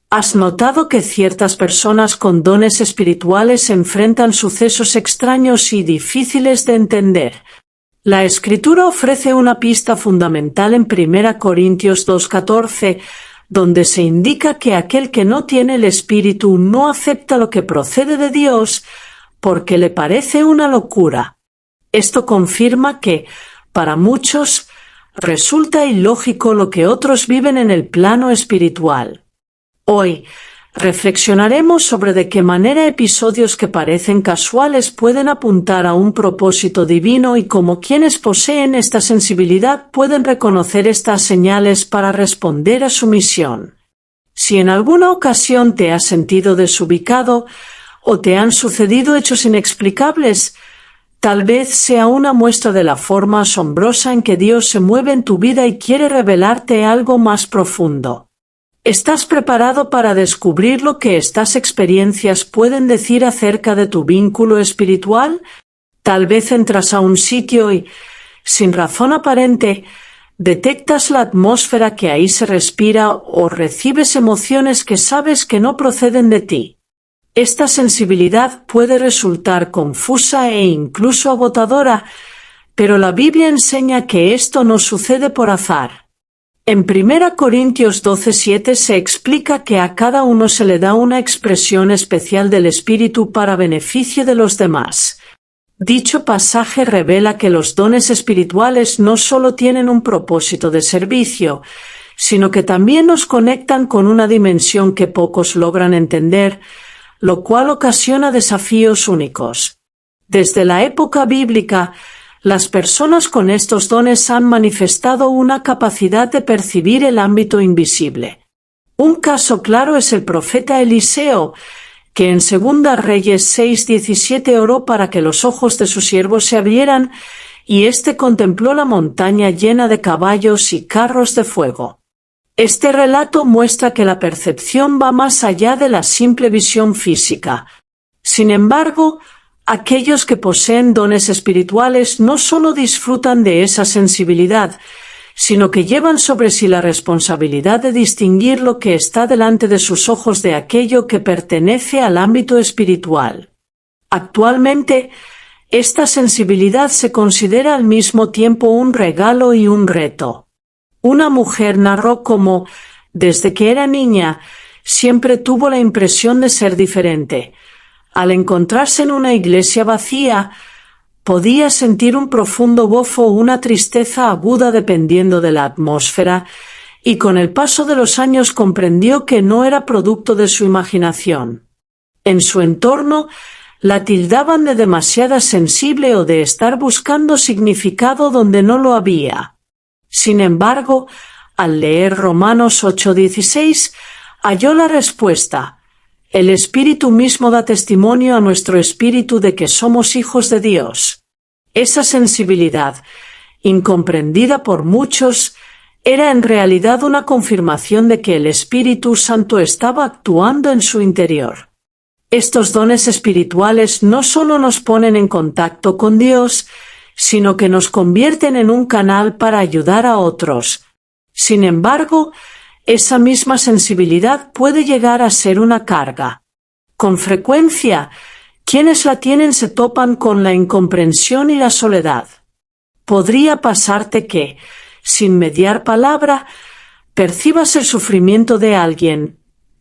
¿Has notado que ciertas personas con dones espirituales enfrentan sucesos extraños y difíciles de entender? La Escritura ofrece una pista fundamental en 1 Corintios 2:14, donde se indica que aquel que no tiene el Espíritu no acepta lo que procede de Dios porque le parece una locura. Esto confirma que, para muchos, resulta ilógico lo que otros viven en el plano espiritual. Hoy, reflexionaremos sobre de qué manera episodios que parecen casuales pueden apuntar a un propósito divino y cómo quienes poseen esta sensibilidad pueden reconocer estas señales para responder a su misión. Si en alguna ocasión te has sentido desubicado o te han sucedido hechos inexplicables, tal vez sea una muestra de la forma asombrosa en que Dios se mueve en tu vida y quiere revelarte algo más profundo. ¿Estás preparado para descubrir lo que estas experiencias pueden decir acerca de tu vínculo espiritual? Tal vez entras a un sitio y, sin razón aparente, detectas la atmósfera que ahí se respira o recibes emociones que sabes que no proceden de ti. Esta sensibilidad puede resultar confusa e incluso agotadora, pero la Biblia enseña que esto no sucede por azar. En 1 Corintios 12:7 se explica que a cada uno se le da una expresión especial del Espíritu para beneficio de los demás. Dicho pasaje revela que los dones espirituales no solo tienen un propósito de servicio, sino que también nos conectan con una dimensión que pocos logran entender, lo cual ocasiona desafíos únicos. Desde la época bíblica, las personas con estos dones han manifestado una capacidad de percibir el ámbito invisible. Un caso claro es el profeta Eliseo, que en 2 Reyes 6:17 oró para que los ojos de su siervo se abrieran, y éste contempló la montaña llena de caballos y carros de fuego. Este relato muestra que la percepción va más allá de la simple visión física. Sin embargo, aquellos que poseen dones espirituales no solo disfrutan de esa sensibilidad, sino que llevan sobre sí la responsabilidad de distinguir lo que está delante de sus ojos de aquello que pertenece al ámbito espiritual. Actualmente, esta sensibilidad se considera al mismo tiempo un regalo y un reto. Una mujer narró cómo, desde que era niña, siempre tuvo la impresión de ser diferente. Al encontrarse en una iglesia vacía, podía sentir un profundo gozo o una tristeza aguda dependiendo de la atmósfera, y con el paso de los años comprendió que no era producto de su imaginación. En su entorno, la tildaban de demasiado sensible o de estar buscando significado donde no lo había. Sin embargo, al leer Romanos 8:16, halló la respuesta. El Espíritu mismo da testimonio a nuestro espíritu de que somos hijos de Dios. Esa sensibilidad, incomprendida por muchos, era en realidad una confirmación de que el Espíritu Santo estaba actuando en su interior. Estos dones espirituales no solo nos ponen en contacto con Dios, sino que nos convierten en un canal para ayudar a otros. Sin embargo, esa misma sensibilidad puede llegar a ser una carga. Con frecuencia, quienes la tienen se topan con la incomprensión y la soledad. Podría pasarte que, sin mediar palabra, percibas el sufrimiento de alguien,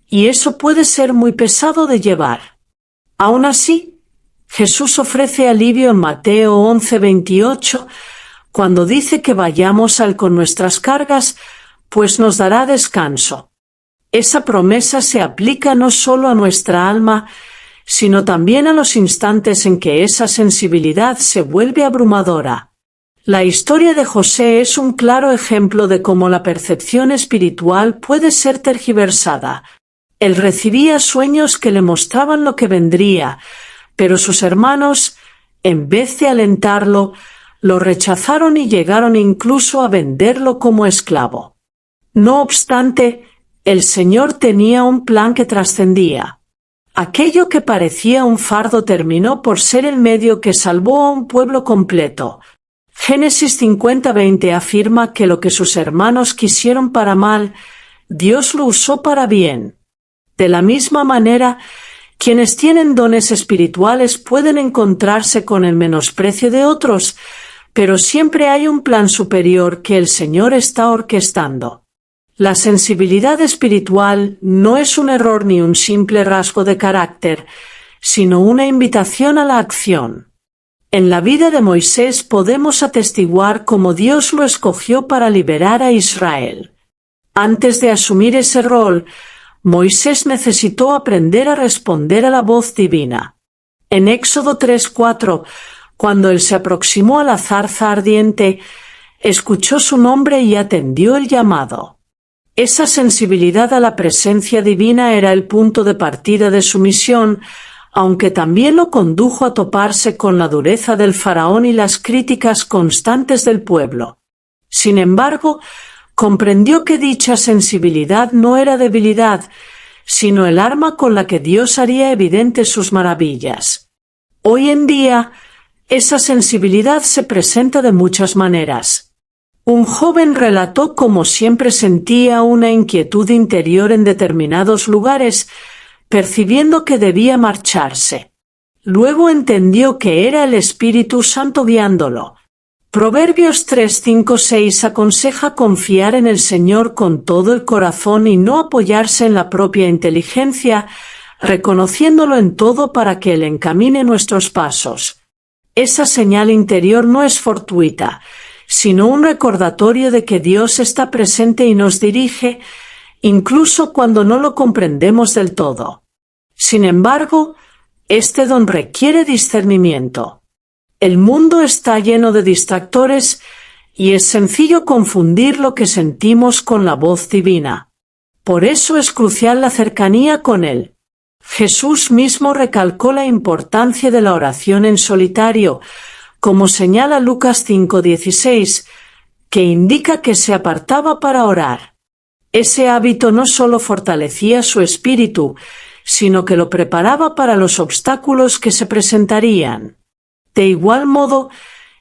y eso puede ser muy pesado de llevar. Aún así, Jesús ofrece alivio en Mateo 11:28, cuando dice que vayamos a Él con nuestras cargas, pues nos dará descanso. Esa promesa se aplica no solo a nuestra alma, sino también a los instantes en que esa sensibilidad se vuelve abrumadora. La historia de José es un claro ejemplo de cómo la percepción espiritual puede ser tergiversada. Él recibía sueños que le mostraban lo que vendría, pero sus hermanos, en vez de alentarlo, lo rechazaron y llegaron incluso a venderlo como esclavo. No obstante, el Señor tenía un plan que trascendía. Aquello que parecía un fardo terminó por ser el medio que salvó a un pueblo completo. Génesis 50:20 afirma que lo que sus hermanos quisieron para mal, Dios lo usó para bien. De la misma manera, quienes tienen dones espirituales pueden encontrarse con el menosprecio de otros, pero siempre hay un plan superior que el Señor está orquestando. La sensibilidad espiritual no es un error ni un simple rasgo de carácter, sino una invitación a la acción. En la vida de Moisés podemos atestiguar cómo Dios lo escogió para liberar a Israel. Antes de asumir ese rol, Moisés necesitó aprender a responder a la voz divina. En Éxodo 3:4, cuando él se aproximó a la zarza ardiente, escuchó su nombre y atendió el llamado. Esa sensibilidad a la presencia divina era el punto de partida de su misión, aunque también lo condujo a toparse con la dureza del faraón y las críticas constantes del pueblo. Sin embargo, comprendió que dicha sensibilidad no era debilidad, sino el arma con la que Dios haría evidentes sus maravillas. Hoy en día, esa sensibilidad se presenta de muchas maneras. Un joven relató cómo siempre sentía una inquietud interior en determinados lugares, percibiendo que debía marcharse. Luego entendió que era el Espíritu Santo guiándolo. Proverbios 3:5-6 aconseja confiar en el Señor con todo el corazón y no apoyarse en la propia inteligencia, reconociéndolo en todo para que Él encamine nuestros pasos. Esa señal interior no es fortuita, sino un recordatorio de que Dios está presente y nos dirige, incluso cuando no lo comprendemos del todo. Sin embargo, este don requiere discernimiento. El mundo está lleno de distractores y es sencillo confundir lo que sentimos con la voz divina. Por eso es crucial la cercanía con Él. Jesús mismo recalcó la importancia de la oración en solitario, como señala Lucas 5:16, que indica que se apartaba para orar. Ese hábito no solo fortalecía su espíritu, sino que lo preparaba para los obstáculos que se presentarían. De igual modo,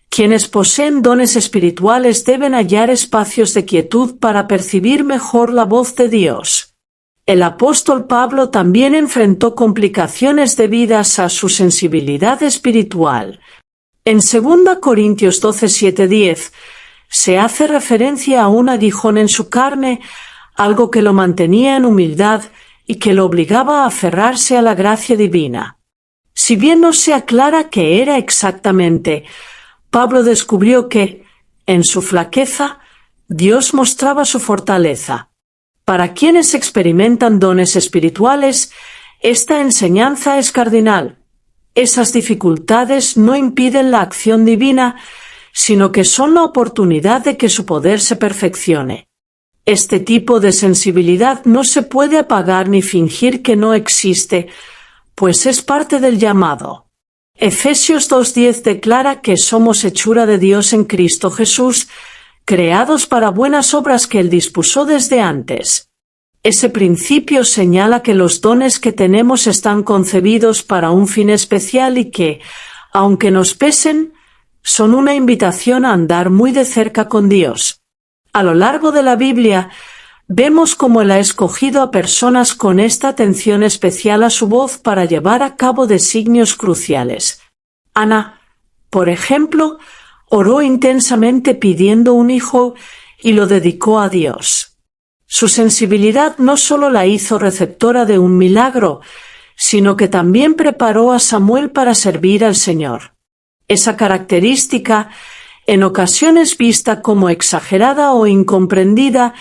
quienes poseen dones espirituales deben hallar espacios de quietud para percibir mejor la voz de Dios. El apóstol Pablo también enfrentó complicaciones debidas a su sensibilidad espiritual. En 2 Corintios 12:7-10, se hace referencia a un aguijón en su carne, algo que lo mantenía en humildad y que lo obligaba a aferrarse a la gracia divina. Si bien no se aclara qué era exactamente, Pablo descubrió que, en su flaqueza, Dios mostraba su fortaleza. Para quienes experimentan dones espirituales, esta enseñanza es cardinal. Esas dificultades no impiden la acción divina, sino que son la oportunidad de que su poder se perfeccione. Este tipo de sensibilidad no se puede apagar ni fingir que no existe, pues es parte del llamado. Efesios 2:10 declara que somos hechura de Dios en Cristo Jesús, creados para buenas obras que Él dispuso desde antes. Ese principio señala que los dones que tenemos están concebidos para un fin especial y que, aunque nos pesen, son una invitación a andar muy de cerca con Dios. A lo largo de la Biblia, vemos cómo Él ha escogido a personas con esta atención especial a su voz para llevar a cabo designios cruciales. Ana, por ejemplo, oró intensamente pidiendo un hijo y lo dedicó a Dios. Su sensibilidad no solo la hizo receptora de un milagro, sino que también preparó a Samuel para servir al Señor. Esa característica, en ocasiones vista como exagerada o incomprendida,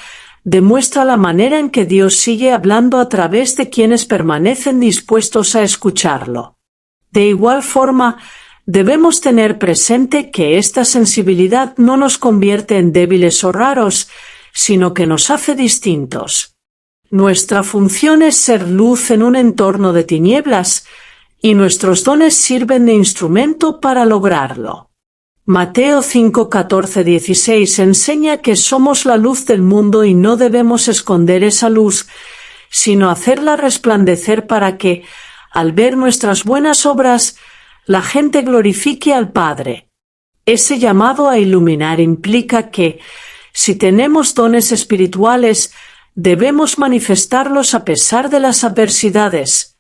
demuestra la manera en que Dios sigue hablando a través de quienes permanecen dispuestos a escucharlo. De igual forma, debemos tener presente que esta sensibilidad no nos convierte en débiles o raros, sino que nos hace distintos. Nuestra función es ser luz en un entorno de tinieblas, y nuestros dones sirven de instrumento para lograrlo. Mateo 5:14-16 enseña que somos la luz del mundo y no debemos esconder esa luz, sino hacerla resplandecer para que, al ver nuestras buenas obras, la gente glorifique al Padre. Ese llamado a iluminar implica que, si tenemos dones espirituales, Debemos manifestarlos a pesar de las adversidades.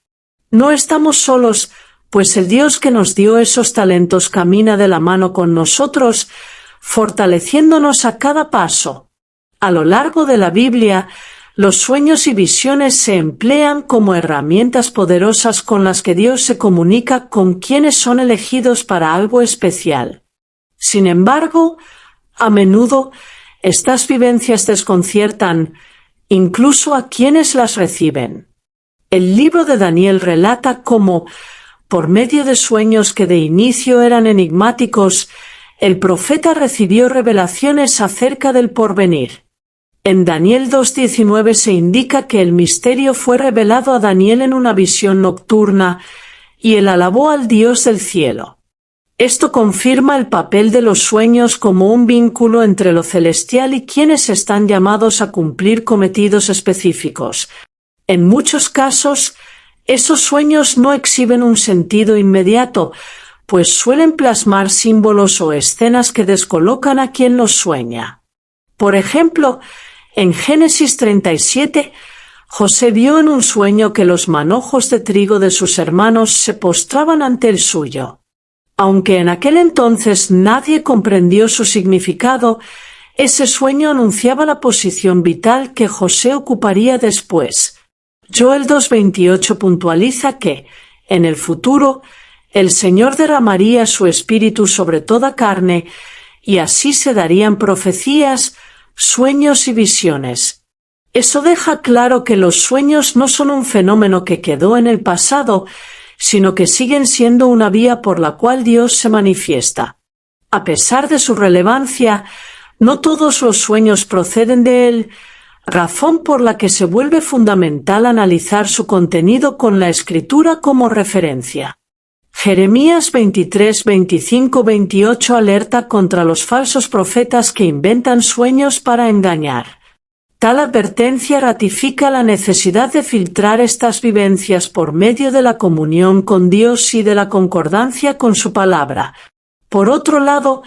No estamos solos, pues el Dios que nos dio esos talentos camina de la mano con nosotros, fortaleciéndonos a cada paso. A lo largo de la Biblia, los sueños y visiones se emplean como herramientas poderosas con las que Dios se comunica con quienes son elegidos para algo especial. Sin embargo, a menudo, estas vivencias desconciertan incluso a quienes las reciben. El libro de Daniel relata cómo, por medio de sueños que de inicio eran enigmáticos, el profeta recibió revelaciones acerca del porvenir. En Daniel 2:19 se indica que el misterio fue revelado a Daniel en una visión nocturna, y él alabó al Dios del cielo. Esto confirma el papel de los sueños como un vínculo entre lo celestial y quienes están llamados a cumplir cometidos específicos. En muchos casos, esos sueños no exhiben un sentido inmediato, pues suelen plasmar símbolos o escenas que descolocan a quien los sueña. Por ejemplo, en Génesis 37, José vio en un sueño que los manojos de trigo de sus hermanos se postraban ante el suyo. Aunque en aquel entonces nadie comprendió su significado, ese sueño anunciaba la posición vital que José ocuparía después. Joel 2:28 puntualiza que, en el futuro, el Señor derramaría su espíritu sobre toda carne, y así se darían profecías, sueños y visiones. Eso deja claro que los sueños no son un fenómeno que quedó en el pasado, sino que siguen siendo una vía por la cual Dios se manifiesta. A pesar de su relevancia, no todos los sueños proceden de Él, razón por la que se vuelve fundamental analizar su contenido con la Escritura como referencia. Jeremías 23, 25, 28 alerta contra los falsos profetas que inventan sueños para engañar. Tal advertencia ratifica la necesidad de filtrar estas vivencias por medio de la comunión con Dios y de la concordancia con su palabra. Por otro lado,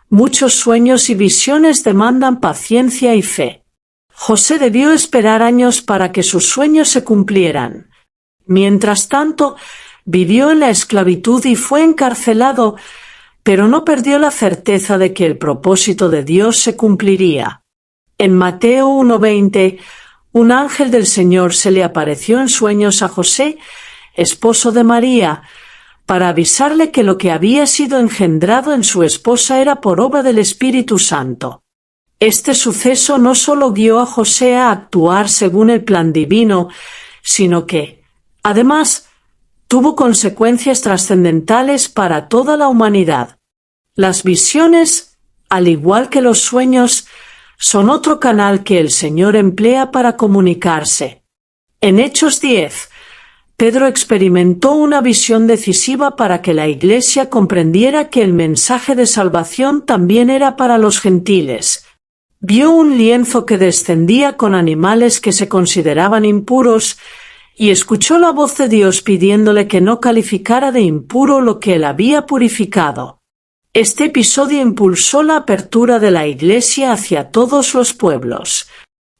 muchos sueños y visiones demandan paciencia y fe. José debió esperar años para que sus sueños se cumplieran. Mientras tanto, vivió en la esclavitud y fue encarcelado, pero no perdió la certeza de que el propósito de Dios se cumpliría. En Mateo 1:20, un ángel del Señor se le apareció en sueños a José, esposo de María, para avisarle que lo que había sido engendrado en su esposa era por obra del Espíritu Santo. Este suceso no solo guió a José a actuar según el plan divino, sino que, además, tuvo consecuencias trascendentales para toda la humanidad. Las visiones, al igual que los sueños, son otro canal que el Señor emplea para comunicarse. En Hechos 10, Pedro experimentó una visión decisiva para que la Iglesia comprendiera que el mensaje de salvación también era para los gentiles. Vio un lienzo que descendía con animales que se consideraban impuros y escuchó la voz de Dios pidiéndole que no calificara de impuro lo que él había purificado. Este episodio impulsó la apertura de la Iglesia hacia todos los pueblos.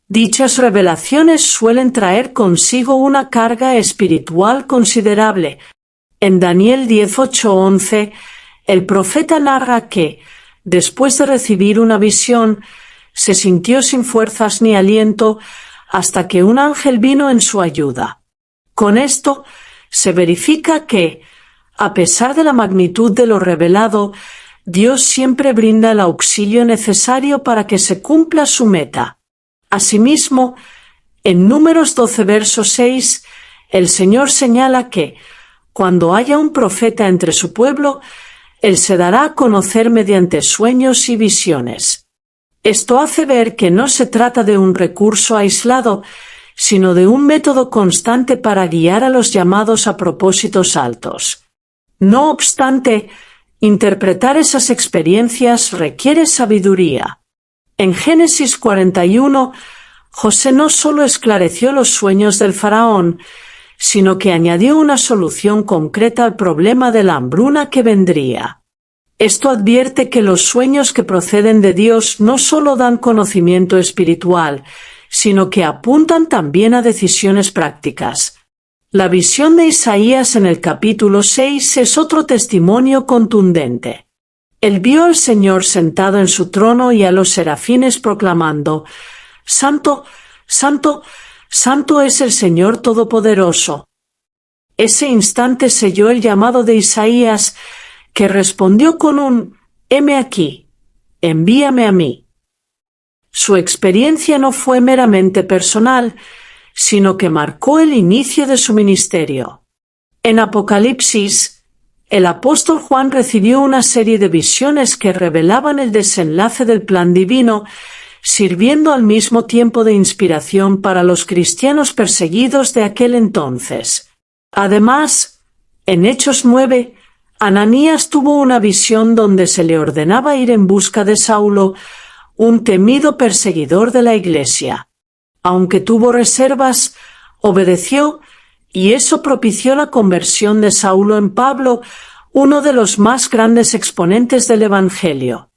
Dichas revelaciones suelen traer consigo una carga espiritual considerable. En Daniel 10:8-11, el profeta narra que, después de recibir una visión, se sintió sin fuerzas ni aliento hasta que un ángel vino en su ayuda. Con esto, se verifica que, a pesar de la magnitud de lo revelado, Dios siempre brinda el auxilio necesario para que se cumpla su meta. Asimismo, en Números 12 verso 6, el Señor señala que, cuando haya un profeta entre su pueblo, él se dará a conocer mediante sueños y visiones. Esto hace ver que no se trata de un recurso aislado, sino de un método constante para guiar a los llamados a propósitos altos. No obstante, interpretar esas experiencias requiere sabiduría. En Génesis 41, José no solo esclareció los sueños del faraón, sino que añadió una solución concreta al problema de la hambruna que vendría. Esto advierte que los sueños que proceden de Dios no solo dan conocimiento espiritual, sino que apuntan también a decisiones prácticas. La visión de Isaías en el capítulo 6 es otro testimonio contundente. Él vio al Señor sentado en su trono y a los serafines proclamando: «Santo, santo, santo es el Señor Todopoderoso». Ese instante selló el llamado de Isaías, que respondió con un «Heme aquí, envíame a mí». Su experiencia no fue meramente personal, sino que marcó el inicio de su ministerio. En Apocalipsis, el apóstol Juan recibió una serie de visiones que revelaban el desenlace del plan divino, sirviendo al mismo tiempo de inspiración para los cristianos perseguidos de aquel entonces. Además, en Hechos 9, Ananías tuvo una visión donde se le ordenaba ir en busca de Saulo, un temido perseguidor de la Iglesia. Aunque tuvo reservas, obedeció, y eso propició la conversión de Saulo en Pablo, uno de los más grandes exponentes del Evangelio.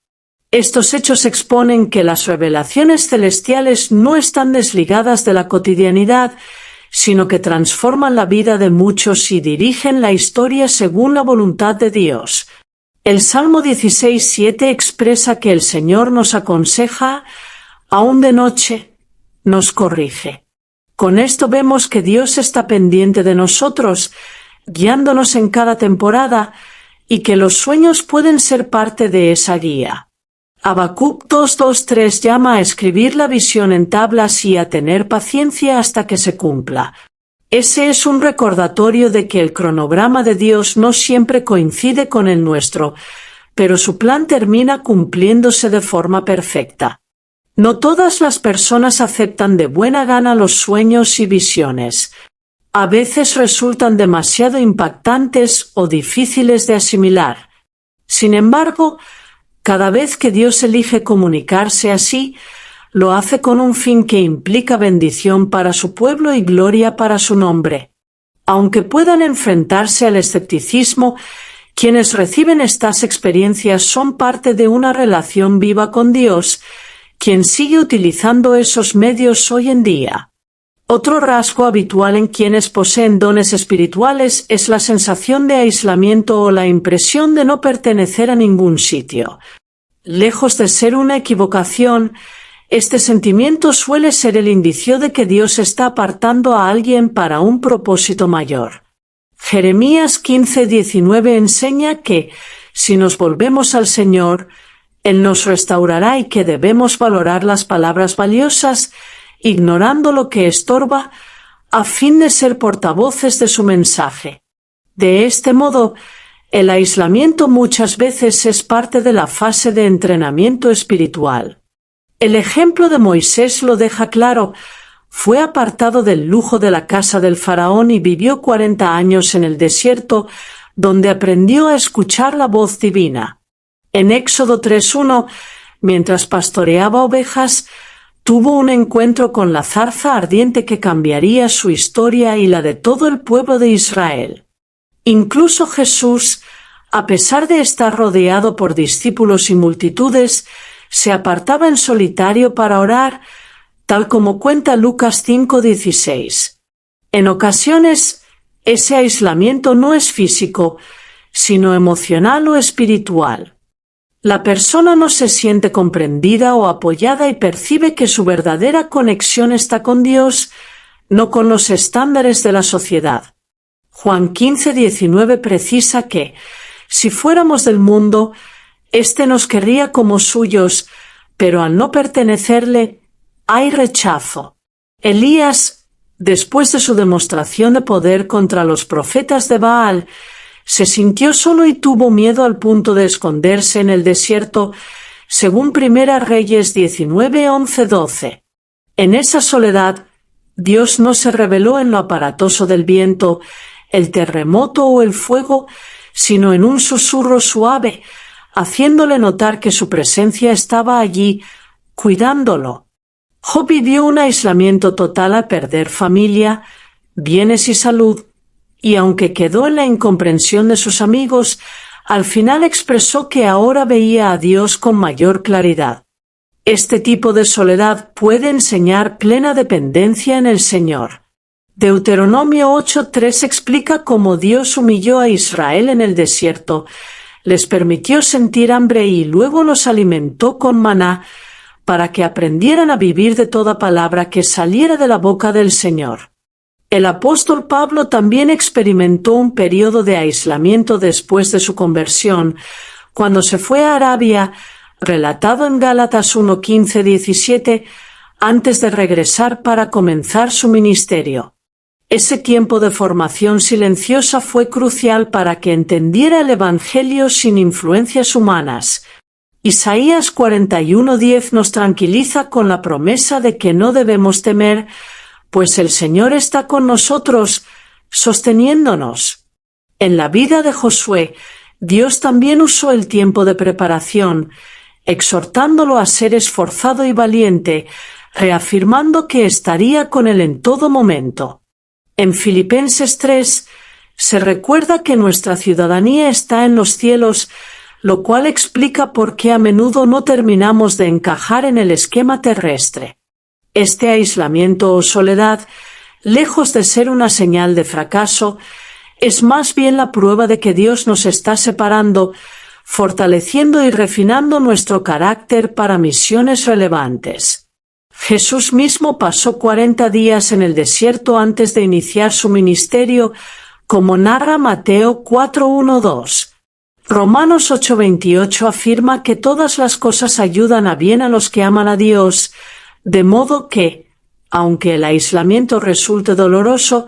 Estos hechos exponen que las revelaciones celestiales no están desligadas de la cotidianidad, sino que transforman la vida de muchos y dirigen la historia según la voluntad de Dios. El Salmo 16:7 expresa que el Señor nos aconseja, aún de noche, nos corrige. Con esto vemos que Dios está pendiente de nosotros, guiándonos en cada temporada, y que los sueños pueden ser parte de esa guía. Habacuc 2:2-3 llama a escribir la visión en tablas y a tener paciencia hasta que se cumpla. Ese es un recordatorio de que el cronograma de Dios no siempre coincide con el nuestro, pero su plan termina cumpliéndose de forma perfecta. No todas las personas aceptan de buena gana los sueños y visiones. A veces resultan demasiado impactantes o difíciles de asimilar. Sin embargo, cada vez que Dios elige comunicarse así, lo hace con un fin que implica bendición para su pueblo y gloria para su nombre. Aunque puedan enfrentarse al escepticismo, quienes reciben estas experiencias son parte de una relación viva con Dios, quien sigue utilizando esos medios hoy en día. Otro rasgo habitual en quienes poseen dones espirituales es la sensación de aislamiento o la impresión de no pertenecer a ningún sitio. Lejos de ser una equivocación, este sentimiento suele ser el indicio de que Dios está apartando a alguien para un propósito mayor. Jeremías 15:19 enseña que, si nos volvemos al Señor, Él nos restaurará y que debemos valorar las palabras valiosas, ignorando lo que estorba, a fin de ser portavoces de su mensaje. De este modo, el aislamiento muchas veces es parte de la fase de entrenamiento espiritual. El ejemplo de Moisés lo deja claro. Fue apartado del lujo de la casa del faraón y vivió 40 años en el desierto, donde aprendió a escuchar la voz divina. En Éxodo 3:1, mientras pastoreaba ovejas, tuvo un encuentro con la zarza ardiente que cambiaría su historia y la de todo el pueblo de Israel. Incluso Jesús, a pesar de estar rodeado por discípulos y multitudes, se apartaba en solitario para orar, tal como cuenta Lucas 5:16. En ocasiones, ese aislamiento no es físico, sino emocional o espiritual. La persona no se siente comprendida o apoyada y percibe que su verdadera conexión está con Dios, no con los estándares de la sociedad. Juan 15:19 precisa que, si fuéramos del mundo, éste nos querría como suyos, pero al no pertenecerle, hay rechazo. Elías, después de su demostración de poder contra los profetas de Baal, se sintió solo y tuvo miedo al punto de esconderse en el desierto, según Primera Reyes 19:11-12. En esa soledad, Dios no se reveló en lo aparatoso del viento, el terremoto o el fuego, sino en un susurro suave, haciéndole notar que su presencia estaba allí, cuidándolo. Job vivió un aislamiento total al perder familia, bienes y salud, y aunque quedó en la incomprensión de sus amigos, al final expresó que ahora veía a Dios con mayor claridad. Este tipo de soledad puede enseñar plena dependencia en el Señor. Deuteronomio 8:3 explica cómo Dios humilló a Israel en el desierto, les permitió sentir hambre y luego los alimentó con maná para que aprendieran a vivir de toda palabra que saliera de la boca del Señor. El apóstol Pablo también experimentó un periodo de aislamiento después de su conversión, cuando se fue a Arabia, relatado en Gálatas 1:15-17, antes de regresar para comenzar su ministerio. Ese tiempo de formación silenciosa fue crucial para que entendiera el Evangelio sin influencias humanas. Isaías 41:10 nos tranquiliza con la promesa de que no debemos temer, pues el Señor está con nosotros, sosteniéndonos. En la vida de Josué, Dios también usó el tiempo de preparación, exhortándolo a ser esforzado y valiente, reafirmando que estaría con él en todo momento. En Filipenses 3 se recuerda que nuestra ciudadanía está en los cielos, lo cual explica por qué a menudo no terminamos de encajar en el esquema terrestre. Este aislamiento o soledad, lejos de ser una señal de fracaso, es más bien la prueba de que Dios nos está separando, fortaleciendo y refinando nuestro carácter para misiones relevantes. Jesús mismo pasó 40 días en el desierto antes de iniciar su ministerio, como narra Mateo 4:1-2. Romanos 8:28 afirma que todas las cosas ayudan a bien a los que aman a Dios, de modo que, aunque el aislamiento resulte doloroso,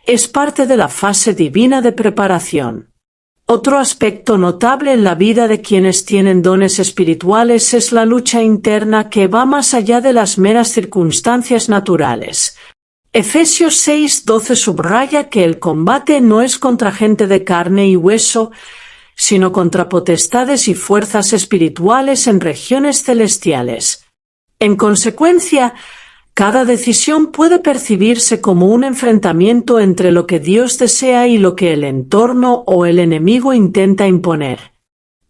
es parte de la fase divina de preparación. Otro aspecto notable en la vida de quienes tienen dones espirituales es la lucha interna que va más allá de las meras circunstancias naturales. Efesios 6:12 subraya que el combate no es contra gente de carne y hueso, sino contra potestades y fuerzas espirituales en regiones celestiales. En consecuencia, cada decisión puede percibirse como un enfrentamiento entre lo que Dios desea y lo que el entorno o el enemigo intenta imponer.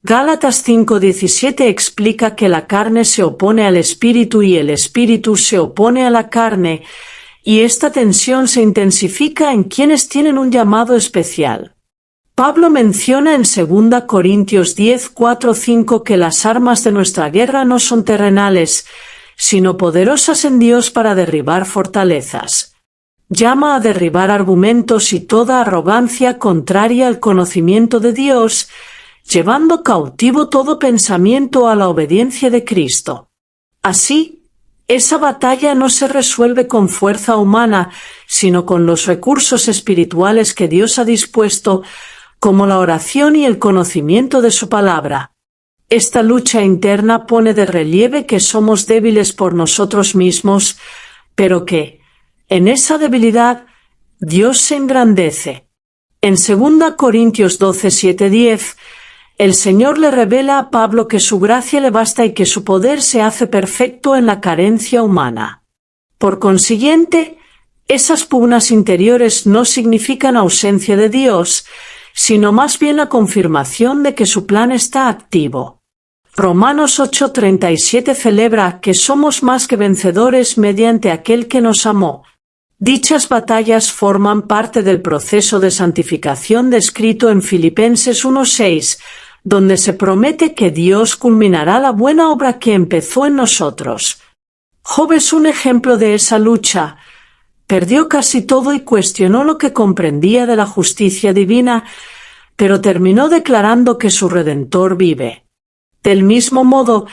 Gálatas 5:17 explica que la carne se opone al espíritu y el espíritu se opone a la carne, y esta tensión se intensifica en quienes tienen un llamado especial. Pablo menciona en 2 Corintios 10:4-5 que las armas de nuestra guerra no son terrenales, sino poderosas en Dios para derribar fortalezas. Llama a derribar argumentos y toda arrogancia contraria al conocimiento de Dios, llevando cautivo todo pensamiento a la obediencia de Cristo. Así, esa batalla no se resuelve con fuerza humana, sino con los recursos espirituales que Dios ha dispuesto, como la oración y el conocimiento de su palabra. Esta lucha interna pone de relieve que somos débiles por nosotros mismos, pero que, en esa debilidad, Dios se engrandece. En 2 Corintios 12:7-10, el Señor le revela a Pablo que su gracia le basta y que su poder se hace perfecto en la carencia humana. Por consiguiente, esas pugnas interiores no significan ausencia de Dios, sino más bien la confirmación de que su plan está activo. Romanos 8:37 celebra que somos más que vencedores mediante aquel que nos amó. Dichas batallas forman parte del proceso de santificación descrito en Filipenses 1:6, donde se promete que Dios culminará la buena obra que empezó en nosotros. Job es un ejemplo de esa lucha. Perdió casi todo y cuestionó lo que comprendía de la justicia divina, pero terminó declarando que su Redentor vive. Del mismo modo,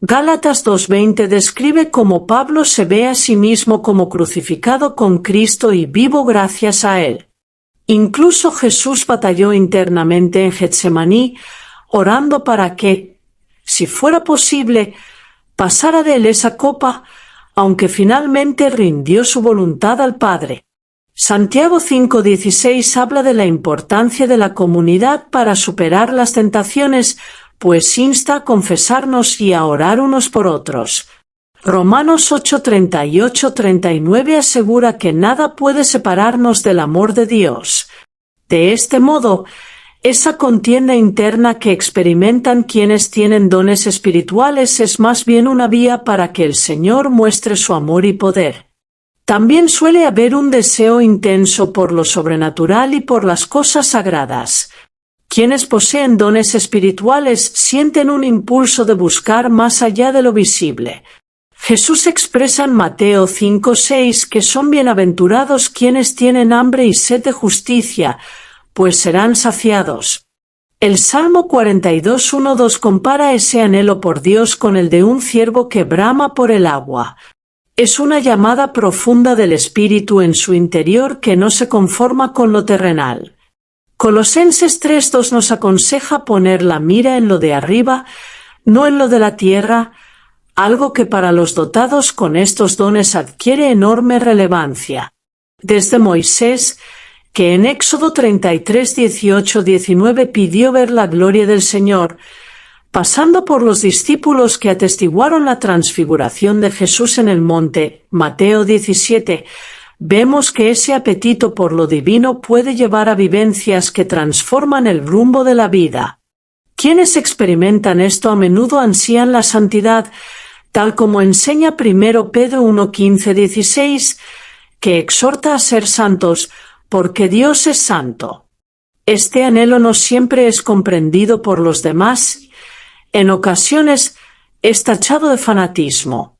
Gálatas 2:20 describe cómo Pablo se ve a sí mismo como crucificado con Cristo y vivo gracias a Él. Incluso Jesús batalló internamente en Getsemaní, orando para que, si fuera posible, pasara de él esa copa, aunque finalmente rindió su voluntad al Padre. Santiago 5:16 habla de la importancia de la comunidad para superar las tentaciones, pues insta a confesarnos y a orar unos por otros. Romanos 8:38-39 asegura que nada puede separarnos del amor de Dios. De este modo, Esa contienda interna que experimentan quienes tienen dones espirituales es más bien una vía para que el Señor muestre su amor y poder. También suele haber un deseo intenso por lo sobrenatural y por las cosas sagradas. Quienes poseen dones espirituales sienten un impulso de buscar más allá de lo visible. Jesús expresa en Mateo 5:6 que son bienaventurados quienes tienen hambre y sed de justicia, pues serán saciados. El Salmo 42:1-2 compara ese anhelo por Dios con el de un ciervo que brama por el agua. Es una llamada profunda del espíritu en su interior que no se conforma con lo terrenal. Colosenses 3:2 nos aconseja poner la mira en lo de arriba, no en lo de la tierra, algo que para los dotados con estos dones adquiere enorme relevancia. Desde Moisés, que en Éxodo 33:18-19 pidió ver la gloria del Señor, pasando por los discípulos que atestiguaron la transfiguración de Jesús en el monte, Mateo 17, vemos que ese apetito por lo divino puede llevar a vivencias que transforman el rumbo de la vida. Quienes experimentan esto a menudo ansían la santidad, tal como enseña 1 Pedro 1:15-16, que exhorta a ser santos, porque Dios es santo. Este anhelo no siempre es comprendido por los demás. En ocasiones es tachado de fanatismo.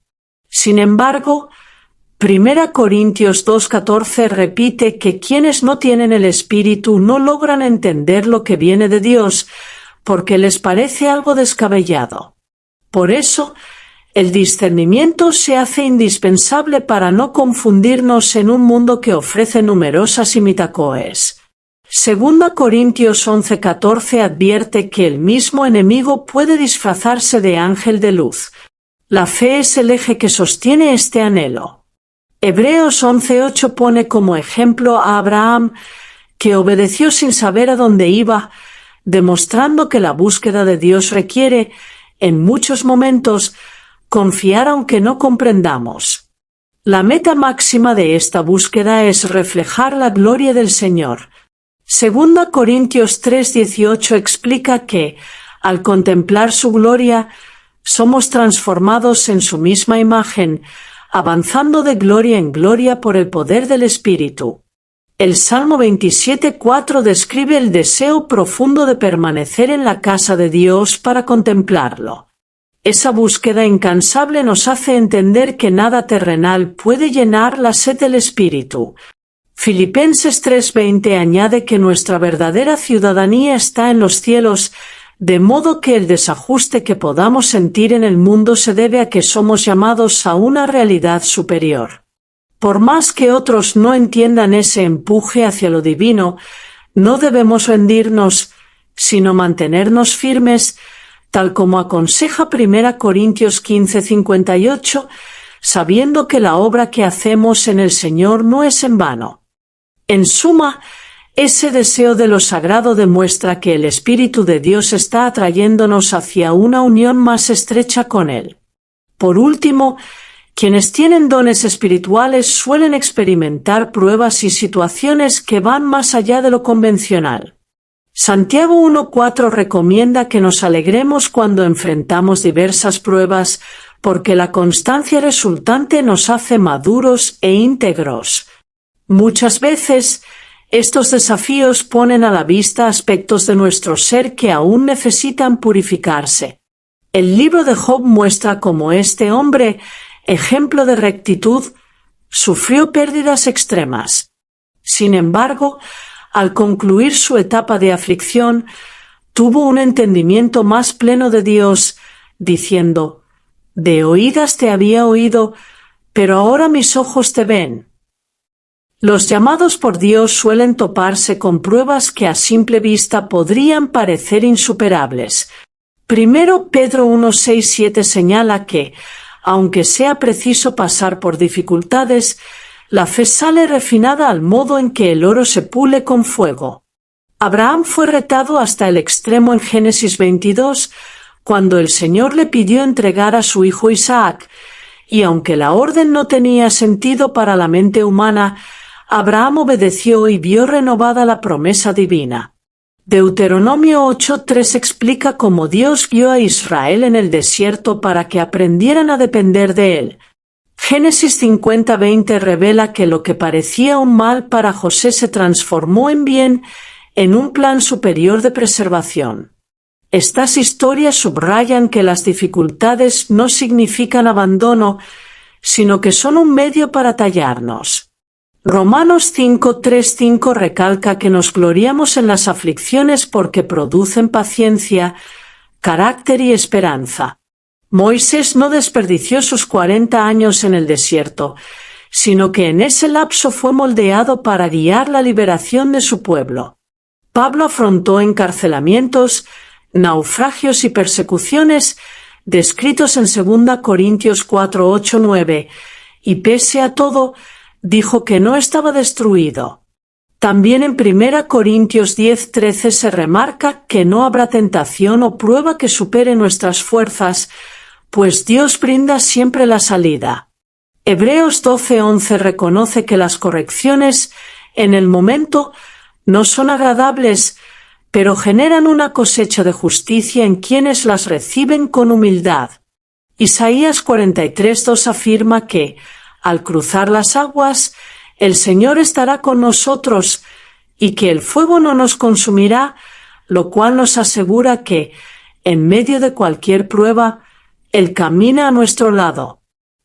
Sin embargo, 1 Corintios 2:14 repite que quienes no tienen el Espíritu no logran entender lo que viene de Dios, porque les parece algo descabellado. Por eso, el discernimiento se hace indispensable para no confundirnos en un mundo que ofrece numerosas imitacoes. 2 Corintios 11:14 advierte que el mismo enemigo puede disfrazarse de ángel de luz. La fe es el eje que sostiene este anhelo. Hebreos 11:8 pone como ejemplo a Abraham, que obedeció sin saber a dónde iba, demostrando que la búsqueda de Dios requiere, en muchos momentos, confiar aunque no comprendamos. La meta máxima de esta búsqueda es reflejar la gloria del Señor. 2 Corintios 3:18 explica que, al contemplar su gloria, somos transformados en su misma imagen, avanzando de gloria en gloria por el poder del Espíritu. El Salmo 27:4 describe el deseo profundo de permanecer en la casa de Dios para contemplarlo. Esa búsqueda incansable nos hace entender que nada terrenal puede llenar la sed del Espíritu. Filipenses 3:20 añade que nuestra verdadera ciudadanía está en los cielos, de modo que el desajuste que podamos sentir en el mundo se debe a que somos llamados a una realidad superior. Por más que otros no entiendan ese empuje hacia lo divino, no debemos rendirnos, sino mantenernos firmes, tal como aconseja 1 Corintios 15:58, sabiendo que la obra que hacemos en el Señor no es en vano. En suma, ese deseo de lo sagrado demuestra que el Espíritu de Dios está atrayéndonos hacia una unión más estrecha con Él. Por último, quienes tienen dones espirituales suelen experimentar pruebas y situaciones que van más allá de lo convencional. Santiago 1:4 recomienda que nos alegremos cuando enfrentamos diversas pruebas, porque la constancia resultante nos hace maduros e íntegros. Muchas veces, estos desafíos ponen a la vista aspectos de nuestro ser que aún necesitan purificarse. El libro de Job muestra cómo este hombre, ejemplo de rectitud, sufrió pérdidas extremas. Sin embargo, al concluir su etapa de aflicción, tuvo un entendimiento más pleno de Dios, diciendo: «De oídas te había oído, pero ahora mis ojos te ven». Los llamados por Dios suelen toparse con pruebas que a simple vista podrían parecer insuperables. 1 Pedro 1:6-7 señala que, aunque sea preciso pasar por dificultades, la fe sale refinada al modo en que el oro se pule con fuego. Abraham fue retado hasta el extremo en Génesis 22, cuando el Señor le pidió entregar a su hijo Isaac, y aunque la orden no tenía sentido para la mente humana, Abraham obedeció y vio renovada la promesa divina. Deuteronomio 8:3 explica cómo Dios guió a Israel en el desierto para que aprendieran a depender de él. Génesis 50:20 revela que lo que parecía un mal para José se transformó en bien en un plan superior de preservación. Estas historias subrayan que las dificultades no significan abandono, sino que son un medio para tallarnos. Romanos 5:3-5 recalca que nos gloriamos en las aflicciones porque producen paciencia, carácter y esperanza. Moisés no desperdició sus 40 años en el desierto, sino que en ese lapso fue moldeado para guiar la liberación de su pueblo. Pablo afrontó encarcelamientos, naufragios y persecuciones descritos en 2 Corintios 4:8-9, y pese a todo, dijo que no estaba destruido. También en 1 Corintios 10:13 se remarca que no habrá tentación o prueba que supere nuestras fuerzas, pues Dios brinda siempre la salida. Hebreos 12:11 reconoce que las correcciones en el momento no son agradables, pero generan una cosecha de justicia en quienes las reciben con humildad. Isaías 43:2 afirma que, al cruzar las aguas, el Señor estará con nosotros y que el fuego no nos consumirá, lo cual nos asegura que, en medio de cualquier prueba, Él camina a nuestro lado.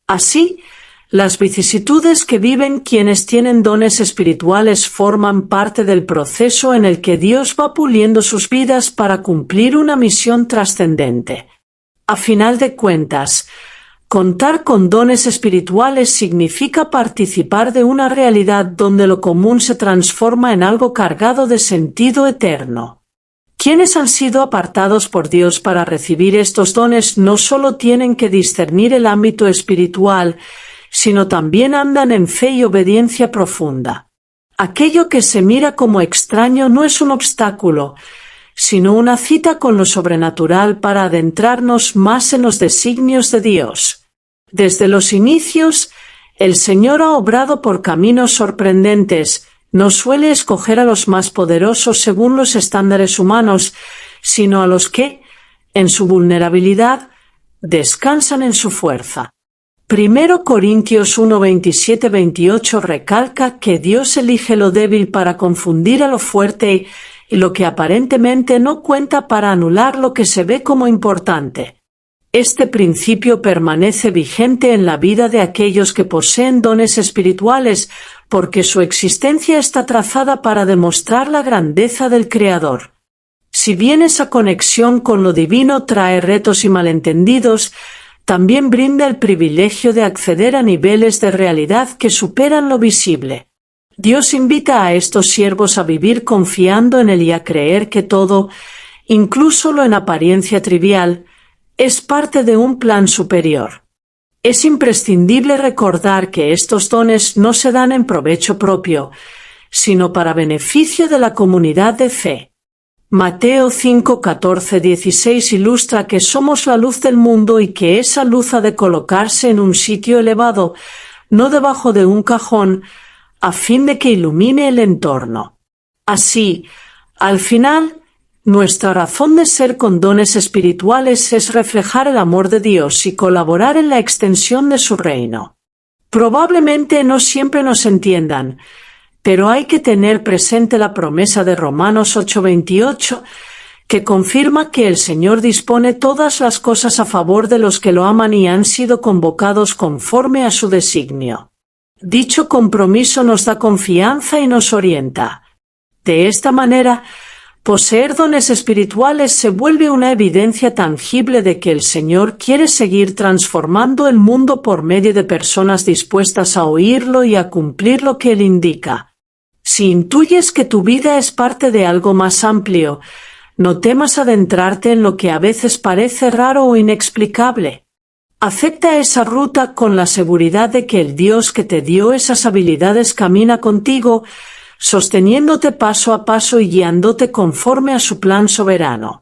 Así, las vicisitudes que viven quienes tienen dones espirituales forman parte del proceso en el que Dios va puliendo sus vidas para cumplir una misión trascendente. A final de cuentas, contar con dones espirituales significa participar de una realidad donde lo común se transforma en algo cargado de sentido eterno. Quienes han sido apartados por Dios para recibir estos dones no solo tienen que discernir el ámbito espiritual, sino también andan en fe y obediencia profunda. Aquello que se mira como extraño no es un obstáculo, sino una cita con lo sobrenatural para adentrarnos más en los designios de Dios. Desde los inicios, el Señor ha obrado por caminos sorprendentes. No suele escoger a los más poderosos según los estándares humanos, sino a los que, en su vulnerabilidad, descansan en su fuerza. 1 Corintios 1:27-28 recalca que Dios elige lo débil para confundir a lo fuerte y lo que aparentemente no cuenta para anular lo que se ve como importante. Este principio permanece vigente en la vida de aquellos que poseen dones espirituales, porque su existencia está trazada para demostrar la grandeza del Creador. Si bien esa conexión con lo divino trae retos y malentendidos, también brinda el privilegio de acceder a niveles de realidad que superan lo visible. Dios invita a estos siervos a vivir confiando en Él y a creer que todo, incluso lo en apariencia trivial, es parte de un plan superior. Es imprescindible recordar que estos dones no se dan en provecho propio, sino para beneficio de la comunidad de fe. Mateo 5:14-16 ilustra que somos la luz del mundo y que esa luz ha de colocarse en un sitio elevado, no debajo de un cajón, a fin de que ilumine el entorno. Así, al final, nuestra razón de ser con dones espirituales es reflejar el amor de Dios y colaborar en la extensión de su reino. Probablemente no siempre nos entiendan, pero hay que tener presente la promesa de Romanos 8:28, que confirma que el Señor dispone todas las cosas a favor de los que lo aman y han sido convocados conforme a su designio. Dicho compromiso nos da confianza y nos orienta. De esta manera, poseer dones espirituales se vuelve una evidencia tangible de que el Señor quiere seguir transformando el mundo por medio de personas dispuestas a oírlo y a cumplir lo que Él indica. Si intuyes que tu vida es parte de algo más amplio, no temas adentrarte en lo que a veces parece raro o inexplicable. Acepta esa ruta con la seguridad de que el Dios que te dio esas habilidades camina contigo, sosteniéndote paso a paso y guiándote conforme a su plan soberano.